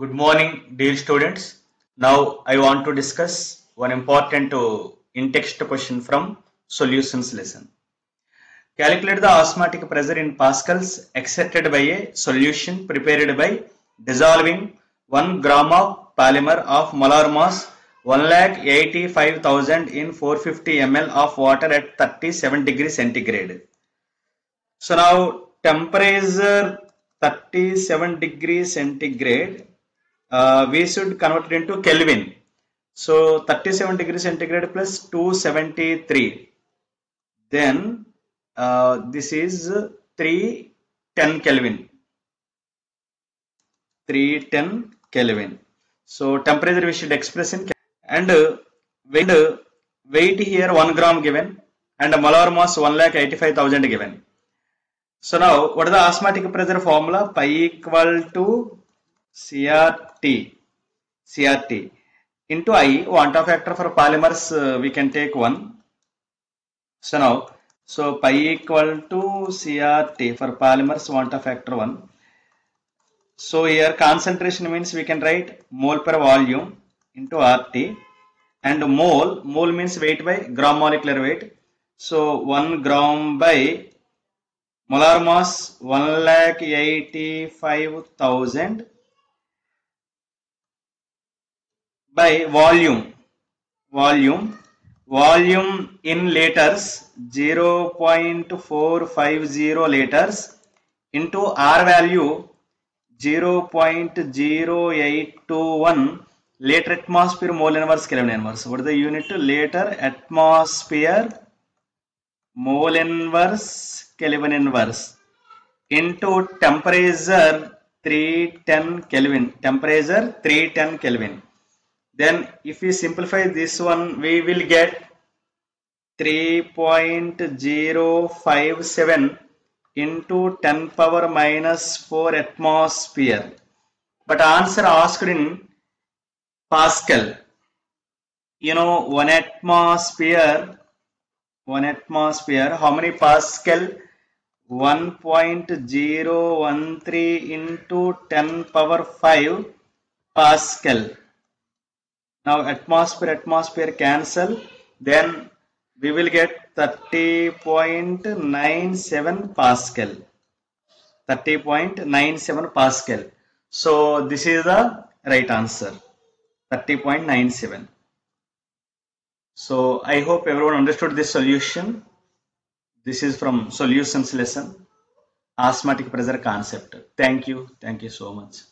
Good morning, dear students. Now I want to discuss one important in-text question from solutions lesson. Calculate the osmotic pressure in pascals exerted by a solution prepared by dissolving 1 gram of polymer of molar mass 1,85,000 in 450 ml of water at 37 degrees centigrade. So now temperature 37 degrees centigrade, we should convert it into Kelvin. So 37 degrees centigrade plus 273. Then this is 310 Kelvin. 310 Kelvin. So temperature we should express in Kelvin. And weight here 1 gram given and molar mass 1,85,000 given. So now what is the osmotic pressure formula? Pi equal to CRT into I. Quanta factor for polymers we can take 1. So now pi equal to CRT for polymers quanta factor 1. So here concentration means we can write mole per volume into RT, and mole means weight by gram molecular weight. So 1 gram by molar mass 1,85,000 by volume in liters 0.450 liters into R value 0.0821 liter atmosphere mole inverse Kelvin inverse. What is the unit? Liter atmosphere mole inverse Kelvin inverse into temperature 310 Kelvin. Temperature 310 Kelvin. Then if we simplify this one, we will get 3.057 into 10 power minus 4 atmosphere. But answer asked in Pascal. You know, 1 atmosphere, how many Pascal? 1.013 into 10 power 5 Pascal. Now atmosphere cancel, then we will get 30.97 Pascal. 30.97 Pascal. So this is the right answer, 30.97. So I hope everyone understood this solution. This is from solutions lesson, osmotic pressure concept. Thank you so much.